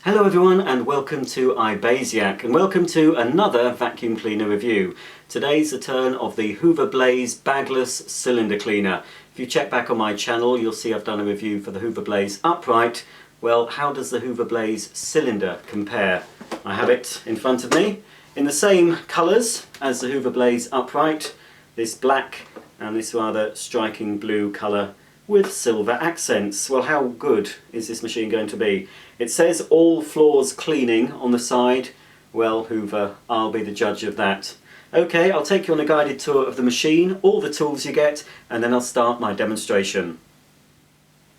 Hello everyone and welcome to Ibaisaic and welcome to another vacuum cleaner review. Today's the turn of the Hoover Blaze Bagless cylinder cleaner. If you check back on my channel you'll see I've done a review for the Hoover Blaze upright. Well, how does the Hoover Blaze cylinder compare? I have it in front of me in the same colours as the Hoover Blaze upright, this black and this rather striking blue colour with silver accents. Well, how good is this machine going to be? It says all floors cleaning on the side. Well, Hoover, I'll be the judge of that. Okay, I'll take you on a guided tour of the machine, all the tools you get, and then I'll start my demonstration.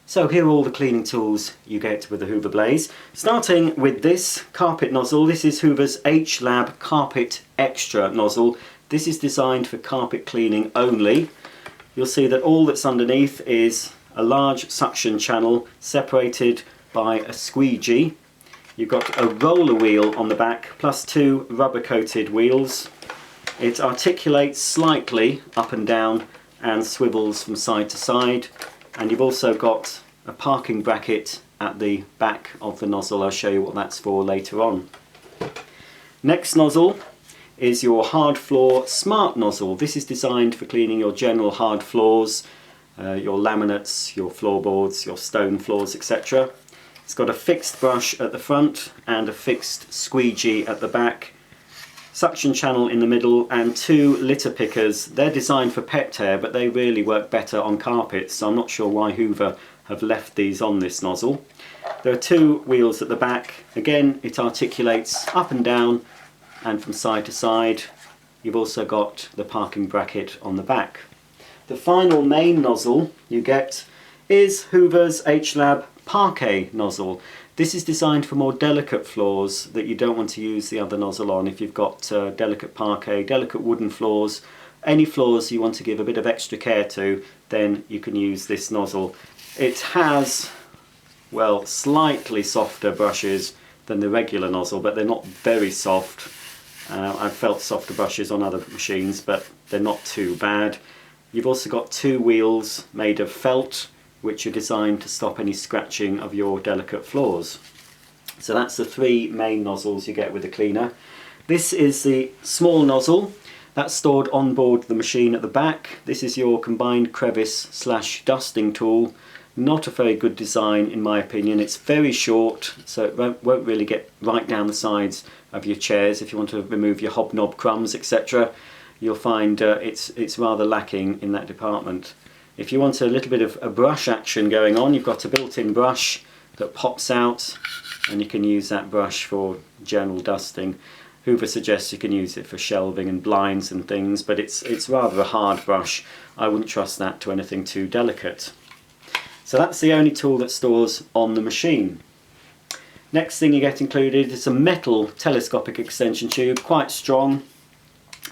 So here are all the cleaning tools you get with the Hoover Blaze. Starting with this carpet nozzle. This is Hoover's H-Lab Carpet Extra nozzle. This is designed for carpet cleaning only. You'll see that all that's underneath is a large suction channel separated by a squeegee. You've got a roller wheel on the back plus two rubber coated wheels. It articulates slightly up and down and swivels from side to side, and you've also got a parking bracket at the back of the nozzle. I'll show you what that's for later on. Next nozzle is your hard floor smart nozzle. This is designed for cleaning your general hard floors, your laminates, your floorboards, your stone floors, etc. It's got a fixed brush at the front and a fixed squeegee at the back, suction channel in the middle and two litter pickers. They're designed for pet hair, but they really work better on carpets, so I'm not sure why Hoover have left these on this nozzle. There are two wheels at the back. Again, it articulates up and down and from side to side. You've also got the parking bracket on the back. The final main nozzle you get is Hoover's H-Lab Parquet nozzle. This is designed for more delicate floors that you don't want to use the other nozzle on. If you've got delicate parquet, delicate wooden floors, any floors you want to give a bit of extra care to, then you can use this nozzle. It has, well, slightly softer brushes than the regular nozzle, but they're not very soft. I've felt softer brushes on other machines, but they're not too bad. You've also got two wheels made of felt, which are designed to stop any scratching of your delicate floors. So that's the three main nozzles you get with the cleaner. This is the small nozzle that's stored on board the machine at the back. This is your combined crevice / dusting tool. Not a very good design in my opinion. It's very short, so it won't really get right down the sides of your chairs. If you want to remove your hobnob crumbs, etc., you'll find it's rather lacking in that department. If you want a little bit of a brush action going on, you've got a built-in brush that pops out, and you can use that brush for general dusting. Hoover suggests you can use it for shelving and blinds and things, but it's rather a hard brush. I wouldn't trust that to anything too delicate. So that's the only tool that stores on the machine. Next thing you get included is a metal telescopic extension tube, quite strong,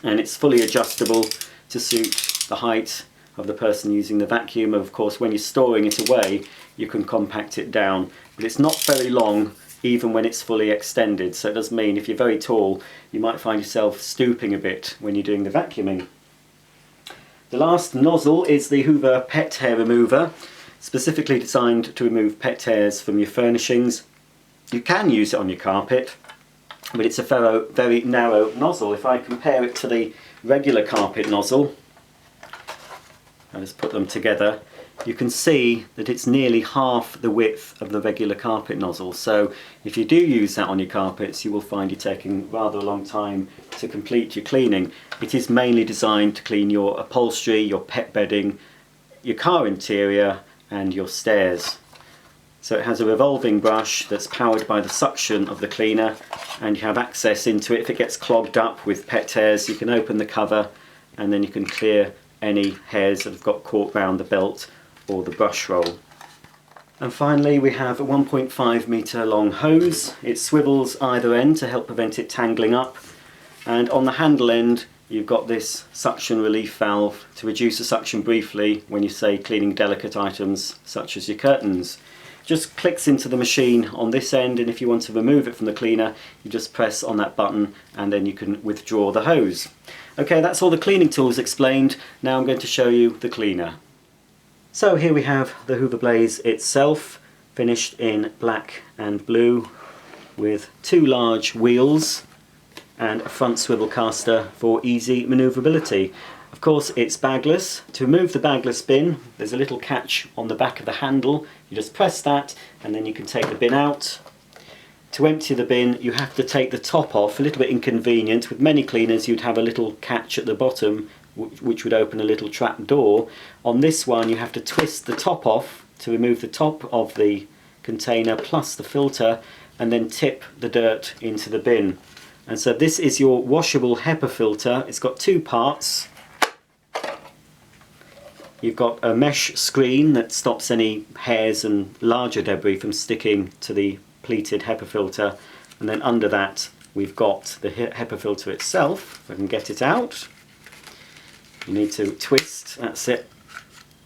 and it's fully adjustable to suit the height of the person using the vacuum. Of course, when you're storing it away, you can compact it down, but it's not very long even when it's fully extended. So it does mean if you're very tall, you might find yourself stooping a bit when you're doing the vacuuming. The last nozzle is the Hoover Pet Hair Remover, specifically designed to remove pet hairs from your furnishings. You can use it on your carpet, but it's a very narrow nozzle. If I compare it to the regular carpet nozzle, I'll just put them together, you can see that it's nearly half the width of the regular carpet nozzle. So if you do use that on your carpets, you will find you're taking rather a long time to complete your cleaning. It is mainly designed to clean your upholstery, your pet bedding, your car interior and your stairs. So it has a revolving brush that's powered by the suction of the cleaner, and you have access into it. If it gets clogged up with pet hairs, you can open the cover and then you can clear any hairs that have got caught round the belt or the brush roll. And finally we have a 1.5 metre long hose. It swivels either end to help prevent it tangling up, and on the handle end you've got this suction relief valve to reduce the suction briefly when you say cleaning delicate items such as your curtains. Just clicks into the machine on this end, and if you want to remove it from the cleaner you just press on that button and then you can withdraw the hose. Okay, that's all the cleaning tools explained. Now I'm going to show you the cleaner. So here we have the Hoover Blaze itself, finished in black and blue. with 2 large wheels and a front swivel caster for easy manoeuvrability. Of course, it's bagless. To remove the bagless bin, there's a little catch on the back of the handle. You just press that and then you can take the bin out. To empty the bin, you have to take the top off, a little bit inconvenient. With many cleaners, you'd have a little catch at the bottom which would open a little trap door. On this one, you have to twist the top off to remove the top of the container plus the filter, and then tip the dirt into the bin. And so this is your washable HEPA filter. It's got 2 parts. You've got a mesh screen that stops any hairs and larger debris from sticking to the pleated HEPA filter, and then under that we've got the HEPA filter itself. If I can get it out, you need to twist, that's it,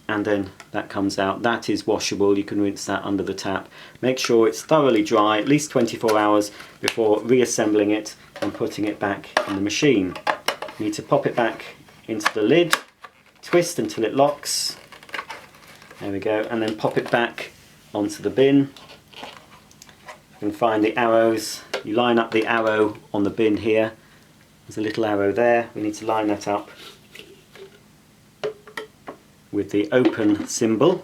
and then that comes out. That is washable. You can rinse that under the tap. Make sure it's thoroughly dry, at least 24 hours before reassembling it and putting it back in the machine. You need to pop it back into the lid, twist until it locks, there we go, and then pop it back onto the bin. You can find the arrows. You line up the arrow on the bin here. There's a little arrow there. We need to line that up with the open symbol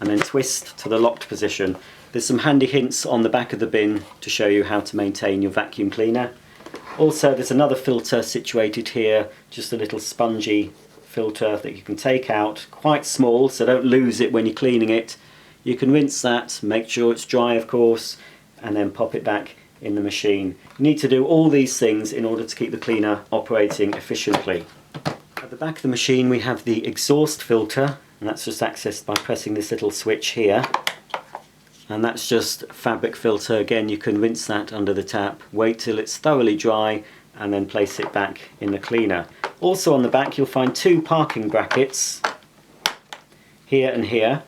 and then twist to the locked position. There's some handy hints on the back of the bin to show you how to maintain your vacuum cleaner. Also, there's another filter situated here, just a little spongy filter that you can take out, quite small, so don't lose it when you're cleaning it. You can rinse that, make sure it's dry of course, and then pop it back in the machine. You need to do all these things in order to keep the cleaner operating efficiently. At the back of the machine we have the exhaust filter, and that's just accessed by pressing this little switch here. And that's just fabric filter. Again, you can rinse that under the tap, wait till it's thoroughly dry, and then place it back in the cleaner. Also on the back you'll find 2 parking brackets, here and here.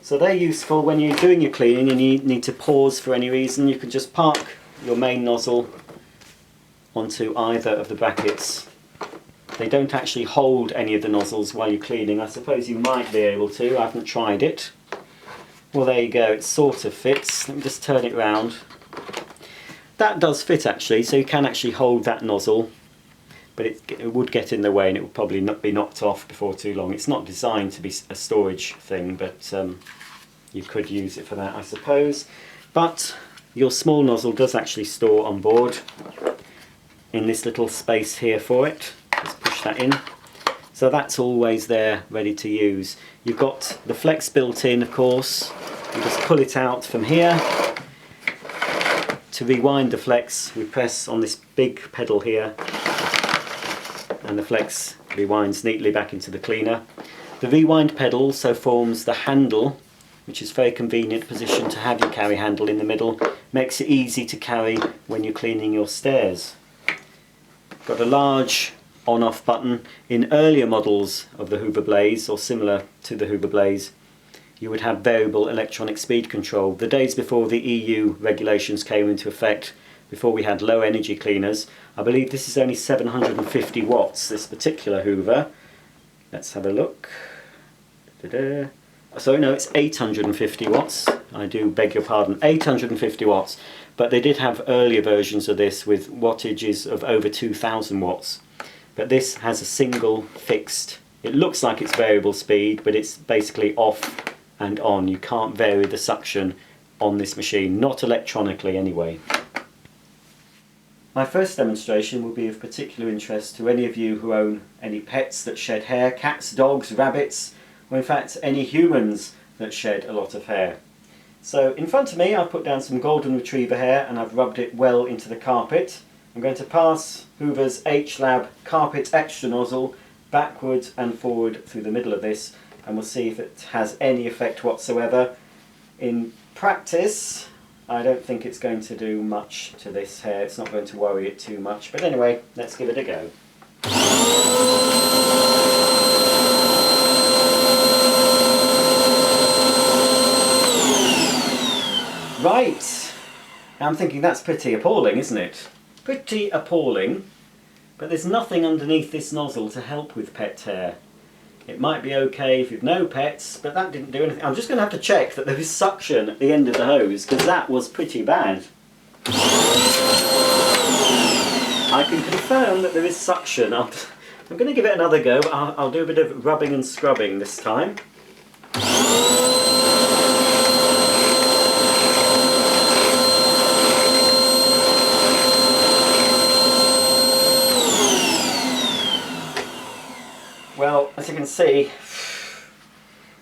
So they're useful when you're doing your cleaning and you need to pause for any reason. You can just park your main nozzle onto either of the brackets. They don't actually hold any of the nozzles while you're cleaning. I suppose you might be able to, I haven't tried it. Well, there you go, it sort of fits. Let me just turn it round. That does fit actually, so you can actually hold that nozzle, but it would get in the way and it would probably not be knocked off before too long. It's not designed to be a storage thing, but you could use it for that, I suppose. But your small nozzle does actually store on board in this little space here for it. Just push that in. So that's always there, ready to use. You've got the flex built in, of course. You just pull it out from here. To rewind the flex, we press on this big pedal here, and the flex rewinds neatly back into the cleaner. The rewind pedal also forms the handle, which is a very convenient position to have your carry handle in the middle. Makes it easy to carry when you're cleaning your stairs. Got a large on-off button. In earlier models of the Hoover Blaze, or similar to the Hoover Blaze, you would have variable electronic speed control. The days before the EU regulations came into effect, before we had low energy cleaners, I believe this is only 750 watts, this particular Hoover. Let's have a look. So no, it's 850 watts. I do beg your pardon, 850 watts. But they did have earlier versions of this with wattages of over 2000 watts. But this has a single fixed, it looks like it's variable speed, but it's basically off and on. You can't vary the suction on this machine, not electronically anyway. My first demonstration will be of particular interest to any of you who own any pets that shed hair, cats, dogs, rabbits, or in fact any humans that shed a lot of hair. So in front of me I've put down some golden retriever hair and I've rubbed it well into the carpet. I'm going to pass Hoover's H-Lab Carpet Extra nozzle backwards and forward through the middle of this, and we'll see if it has any effect whatsoever. In practice, I don't think it's going to do much to this hair. It's not going to worry it too much. But anyway, let's give it a go. Right. I'm thinking that's pretty appalling, isn't it? Pretty appalling. But there's nothing underneath this nozzle to help with pet hair. It might be okay if you've no pets, but that didn't do anything. I'm just going to have to check that there is suction at the end of the hose, because that was pretty bad. I can confirm that there is suction. I'm going to give it another go, but I'll do a bit of rubbing and scrubbing this time. Well, as you can see,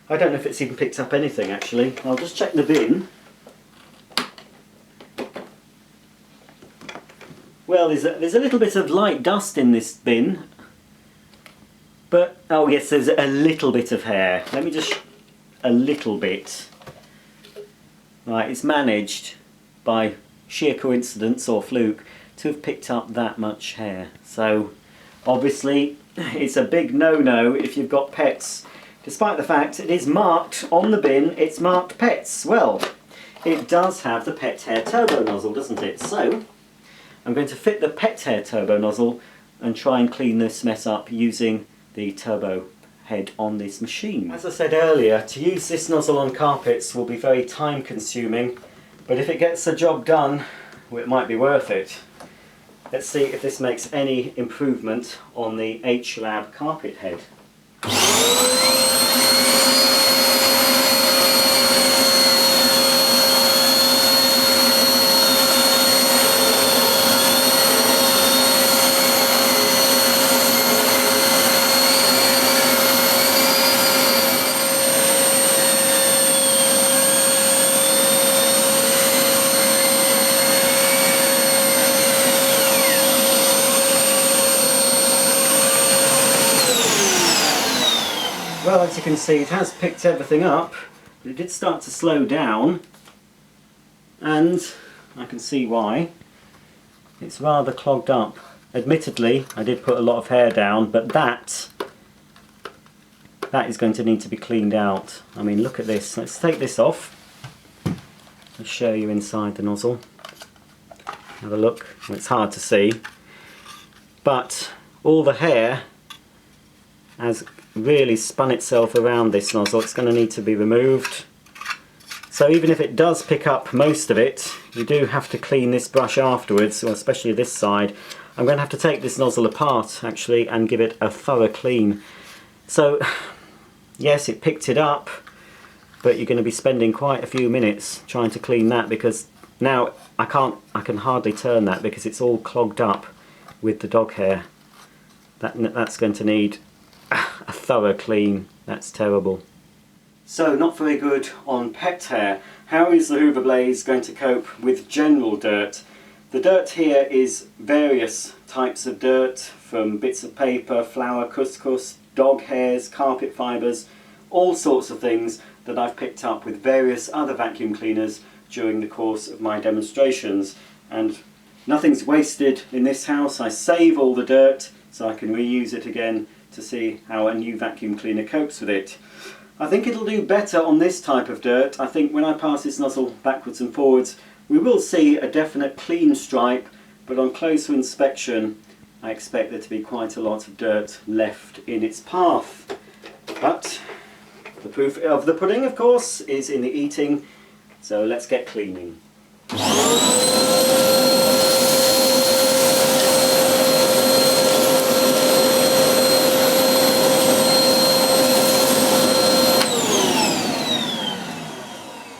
I don't know if it's even picked up anything actually. I'll just check the bin. Well, there's a little bit of light dust in this bin. But, oh yes, there's a little bit of hair. Let me just, a little bit. Right, it's managed by sheer coincidence or fluke to have picked up that much hair. So, obviously, it's a big no-no if you've got pets. Despite the fact it is marked on the bin, it's marked pets. Well, it does have the pet hair turbo nozzle, doesn't it? So, I'm going to fit the pet hair turbo nozzle and try and clean this mess up using the turbo head on this machine. As I said earlier, to use this nozzle on carpets will be very time consuming, but if it gets the job done, well, it might be worth it. Let's see if this makes any improvement on the H-Lab carpet head. Well, as you can see, it has picked everything up, but it did start to slow down, and I can see why. It's rather clogged up. Admittedly, I did put a lot of hair down, but that is going to need to be cleaned out. I mean, look at this. Let's take this off. I'll show you inside the nozzle. Have a look. Well, it's hard to see, but all the hair has really spun itself around this nozzle. It's going to need to be removed. So even if it does pick up most of it, you do have to clean this brush afterwards, or especially this side. I'm going to have to take this nozzle apart actually and give it a thorough clean. So yes, it picked it up, but you're going to be spending quite a few minutes trying to clean that, because now I can hardly turn that because it's all clogged up with the dog hair. That's going to need a thorough clean. That's terrible. So not very good on pet hair. How is the Hoover Blaze going to cope with general dirt? The dirt here is various types of dirt, from bits of paper, flour, couscous, dog hairs, carpet fibres, all sorts of things that I've picked up with various other vacuum cleaners during the course of my demonstrations. And nothing's wasted in this house. I save all the dirt so I can reuse it again to see how a new vacuum cleaner copes with it. I think it'll do better on this type of dirt. I think when I pass this nozzle backwards and forwards, we will see a definite clean stripe, but on closer inspection I expect there to be quite a lot of dirt left in its path. But the proof of the pudding, of course, is in the eating, so let's get cleaning.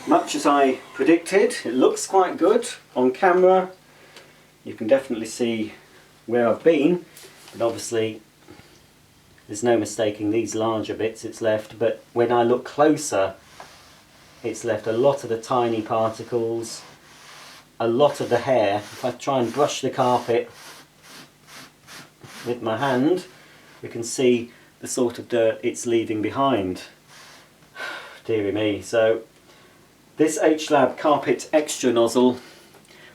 Much as I predicted, it looks quite good on camera. You can definitely see where I've been, but obviously there's no mistaking these larger bits it's left, but when I look closer it's left a lot of the tiny particles, a lot of the hair. If I try and brush the carpet with my hand, we can see the sort of dirt it's leaving behind. Deary me. So this H-Lab Carpet Extra nozzle,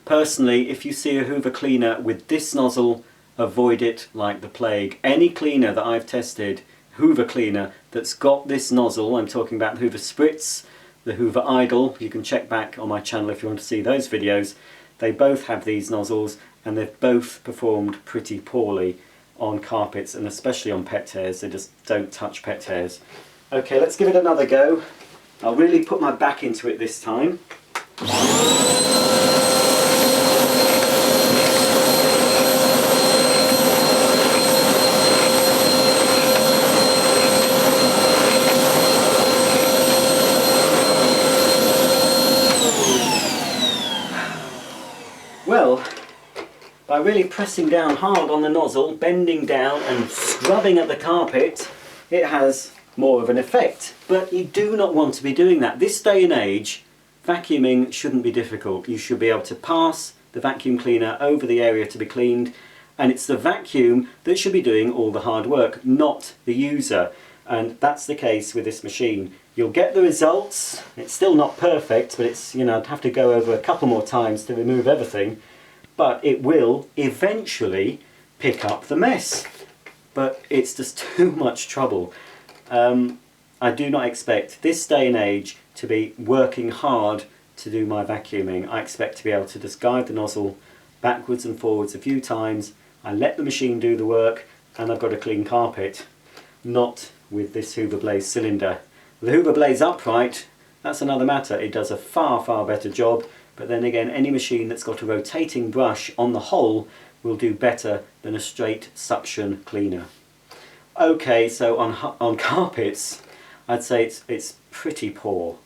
personally, if you see a Hoover cleaner with this nozzle, avoid it like the plague. Any cleaner that I've tested, Hoover cleaner, that's got this nozzle, I'm talking about the Hoover Spritz, the Hoover Idle, you can check back on my channel if you want to see those videos, they both have these nozzles and they've both performed pretty poorly on carpets, and especially on pet hairs. They just don't touch pet hairs. Okay, let's give it another go. I'll really put my back into it this time. by really pressing down hard on the nozzle, bending down and scrubbing at the carpet, it has more of an effect. But you do not want to be doing that. This day and age, vacuuming shouldn't be difficult. You should be able to pass the vacuum cleaner over the area to be cleaned, and it's the vacuum that should be doing all the hard work, not the user. And that's the case with this machine. You'll get the results. It's still not perfect, but it's, you know, I'd have to go over a couple more times to remove everything, but it will eventually pick up the mess. But it's just too much trouble. I do not expect this day and age to be working hard to do my vacuuming. I expect to be able to just guide the nozzle backwards and forwards a few times. I let the machine do the work and I've got a clean carpet. Not with this Hoover Blaze cylinder. The Hoover Blaze upright, that's another matter. It does a far better job, but then again, any machine that's got a rotating brush on the hole will do better than a straight suction cleaner. Okay, so on carpets, I'd say it's pretty poor.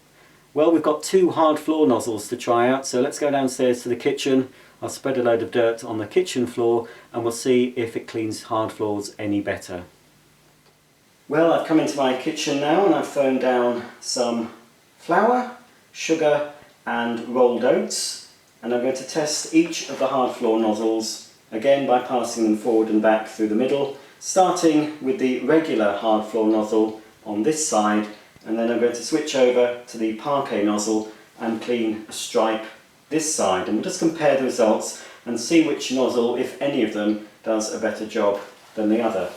Well, we've got 2 hard floor nozzles to try out, so let's go downstairs to the kitchen. I'll spread a load of dirt on the kitchen floor and we'll see if it cleans hard floors any better. Well, I've come into my kitchen now and I've thrown down some flour, sugar and rolled oats, and I'm going to test each of the hard floor nozzles, again by passing them forward and back through the middle, starting with the regular hard floor nozzle on this side, and then I'm going to switch over to the parquet nozzle and clean a stripe this side, and we'll just compare the results and see which nozzle, if any of them, does a better job than the other.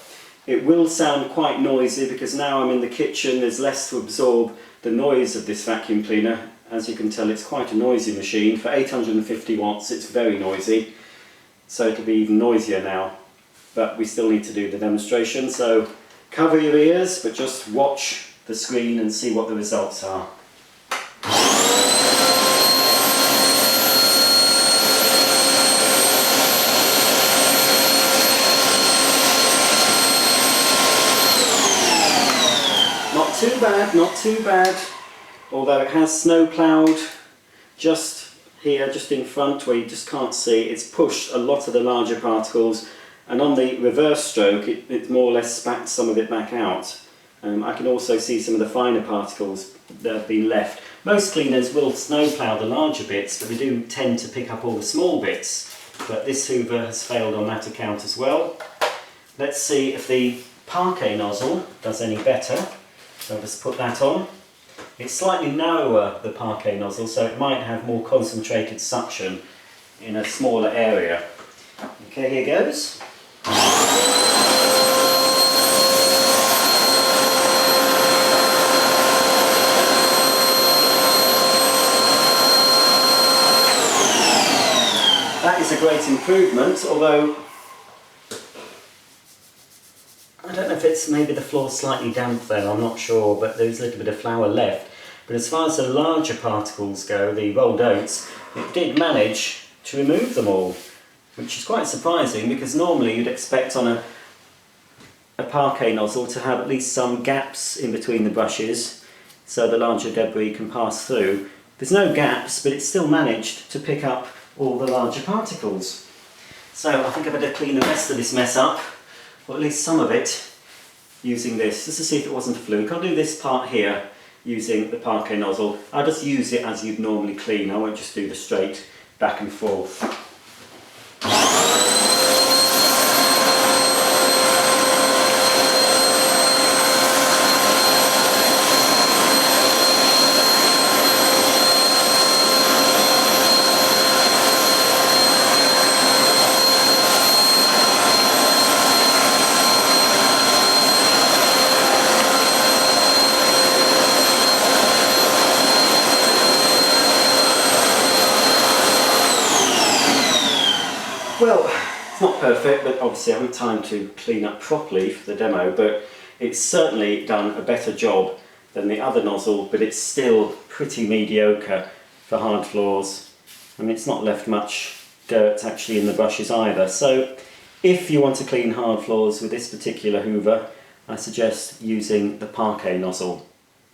It will sound quite noisy because now I'm in the kitchen, there's less to absorb the noise of this vacuum cleaner. As you can tell, it's quite a noisy machine. For 850 watts it's very noisy, so it'll be even noisier now. But we still need to do the demonstration, so cover your ears, but just watch the screen and see what the results are. Not too bad, not too bad, although it has snow ploughed just here, just in front where you just can't see. It's pushed a lot of the larger particles, and on the reverse stroke it more or less spat some of it back out. I can also see some of the finer particles that have been left. Most cleaners will snow plough the larger bits, but they do tend to pick up all the small bits. But this Hoover has failed on that account as well. Let's see if the parquet nozzle does any better. So I'll just put that on. It's slightly narrower, the parquet nozzle, so it might have more concentrated suction in a smaller area. Okay, here goes. That is a great improvement, although I don't know if it's maybe the floor's slightly damp there, I'm not sure, but there's a little bit of flour left. But as far as the larger particles go, the rolled oats, it did manage to remove them all, which is quite surprising because normally you'd expect on a parquet nozzle to have at least some gaps in between the brushes so the larger debris can pass through. There's no gaps, but it still managed to pick up all the larger particles. So I think I better clean the rest of this mess up, or at least some of it, using this, just to see if it wasn't a fluke. I'll do this part here using the parquet nozzle. I'll just use it as you'd normally clean. I won't just do the straight back and forth. Well, it's not perfect, but obviously I haven't time to clean up properly for the demo, but it's certainly done a better job than the other nozzle, but it's still pretty mediocre for hard floors. I mean, it's not left much dirt actually in the brushes either. So if you want to clean hard floors with this particular Hoover, I suggest using the parquet nozzle.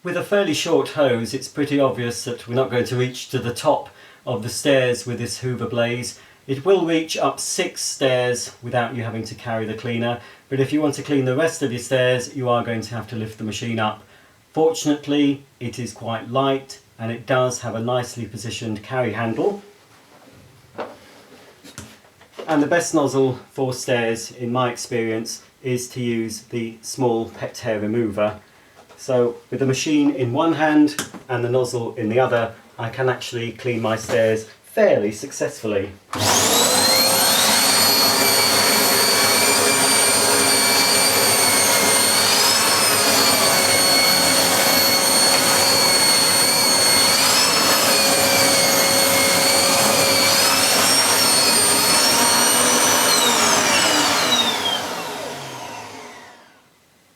With a fairly short hose, it's pretty obvious that we're not going to reach to the top of the stairs with this Hoover Blaze. It will reach up 6 stairs without you having to carry the cleaner, but if you want to clean the rest of your stairs, you are going to have to lift the machine up. Fortunately, it is quite light and it does have a nicely positioned carry handle. And the best nozzle for stairs, in my experience, is to use the small pet hair remover. So with the machine in one hand and the nozzle in the other, I can actually clean my stairs fairly successfully.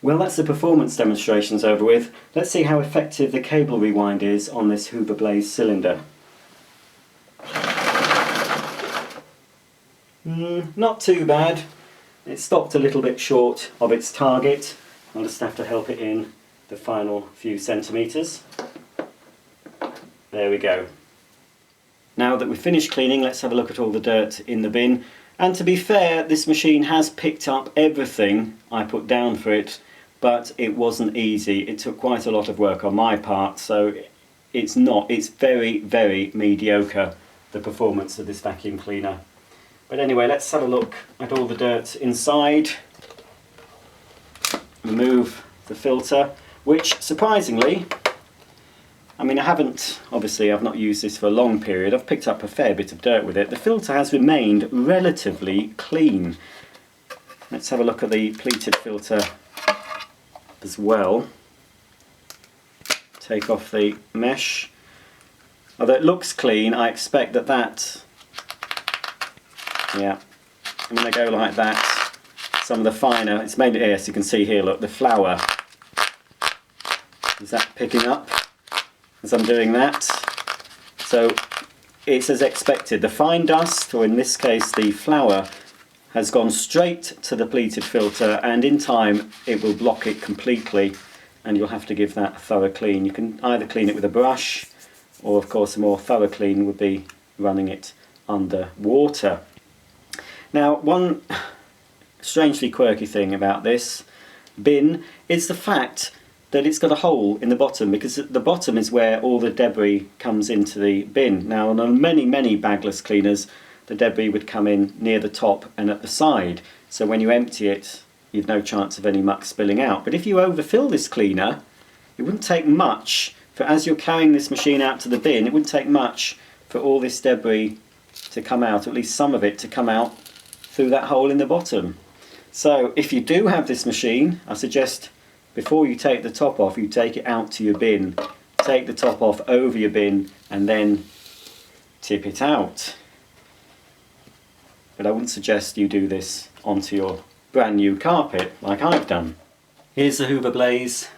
Well, that's the performance demonstrations over with. Let's see how effective the cable rewind is on this Hoover Blaze cylinder. Not too bad. It stopped a little bit short of its target. I'll just have to help it in the final few centimetres. There we go. Now that we've finished cleaning, let's have a look at all the dirt in the bin. And to be fair, this machine has picked up everything I put down for it, but it wasn't easy. It took quite a lot of work on my part, so it's very, very mediocre, the performance of this vacuum cleaner. But anyway, let's have a look at all the dirt inside. Remove the filter, which surprisingly, I mean, obviously I've not used this for a long period. I've picked up a fair bit of dirt with it. The filter has remained relatively clean. Let's have a look at the pleated filter as well. Take off the mesh. Although it looks clean, I expect yeah, I'm going to go like that. Some of the finer, it's made it here, so you can see here, look, the flour. Is that picking up as I'm doing that? So it's as expected. The fine dust, or in this case the flour, has gone straight to the pleated filter, and in time it will block it completely and you'll have to give that a thorough clean. You can either clean it with a brush, or of course a more thorough clean would be running it under water. Now, one strangely quirky thing about this bin is the fact that it's got a hole in the bottom, because the bottom is where all the debris comes into the bin. Now, on many bagless cleaners, the debris would come in near the top and at the side, so when you empty it, you've no chance of any muck spilling out. But if you overfill this cleaner, it wouldn't take much for, as you're carrying this machine out to the bin, it wouldn't take much for all this debris to come out, or at least some of it to come out through that hole in the bottom. So if you do have this machine, I suggest before you take the top off, you take it out to your bin, take the top off over your bin and then tip it out. But I wouldn't suggest you do this onto your brand new carpet like I've done. Here's the Hoover Blaze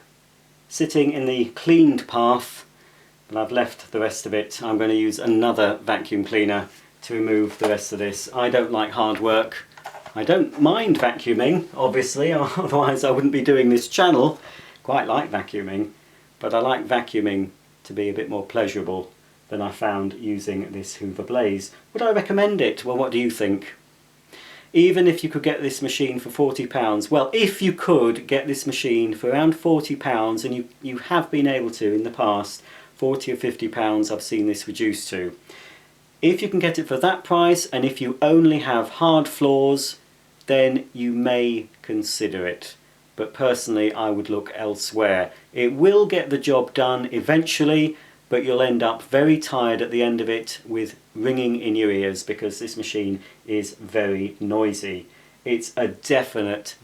sitting in the cleaned path, and I've left the rest of it. I'm going to use another vacuum cleaner to remove the rest of this. I don't like hard work. I don't mind vacuuming, obviously, otherwise I wouldn't be doing this channel. Quite like vacuuming, but I like vacuuming to be a bit more pleasurable than I found using this Hoover Blaze. Would I recommend it? Well, what do you think? Even if you could get this machine for £40, well, if you could get this machine for around £40, and you have been able to in the past, £40 or £50 I've seen this reduced to. If you can get it for that price, and if you only have hard floors, then you may consider it. But personally, I would look elsewhere. It will get the job done eventually, but you'll end up very tired at the end of it with ringing in your ears, because this machine is very noisy. It's a definite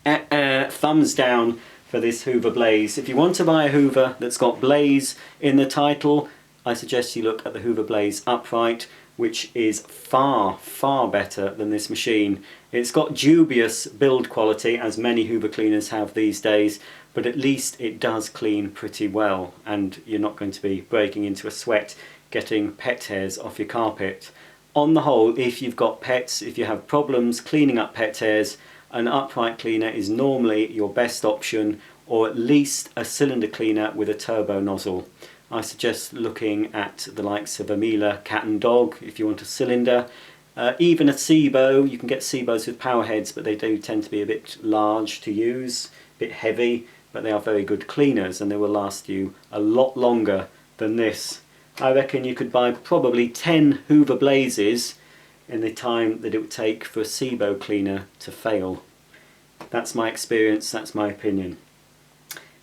thumbs down for this Hoover Blaze. If you want to buy a Hoover that's got Blaze in the title, I suggest you look at the Hoover Blaze Upright, which is far better than this machine. It's got dubious build quality, as many Hoover cleaners have these days, but at least it does clean pretty well, and you're not going to be breaking into a sweat getting pet hairs off your carpet. On the whole, if you've got pets, if you have problems cleaning up pet hairs, an upright cleaner is normally your best option, or at least a cylinder cleaner with a turbo nozzle. I suggest looking at the likes of a Miele Cat and Dog if you want a cylinder. Even a Sebo, you can get Sebos with power heads, but they do tend to be a bit large to use, a bit heavy, but they are very good cleaners and they will last you a lot longer than this. I reckon you could buy probably 10 Hoover Blazes in the time that it would take for a Sebo cleaner to fail. That's my experience, that's my opinion.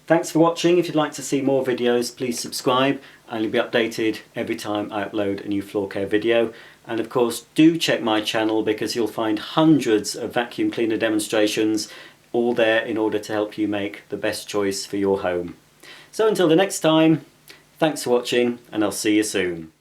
Thanks for watching. If you'd like to see more videos, please subscribe and you'll be updated every time I upload a new floor care video. And of course, do check my channel because you'll find hundreds of vacuum cleaner demonstrations all there in order to help you make the best choice for your home. So until the next time, thanks for watching and I'll see you soon.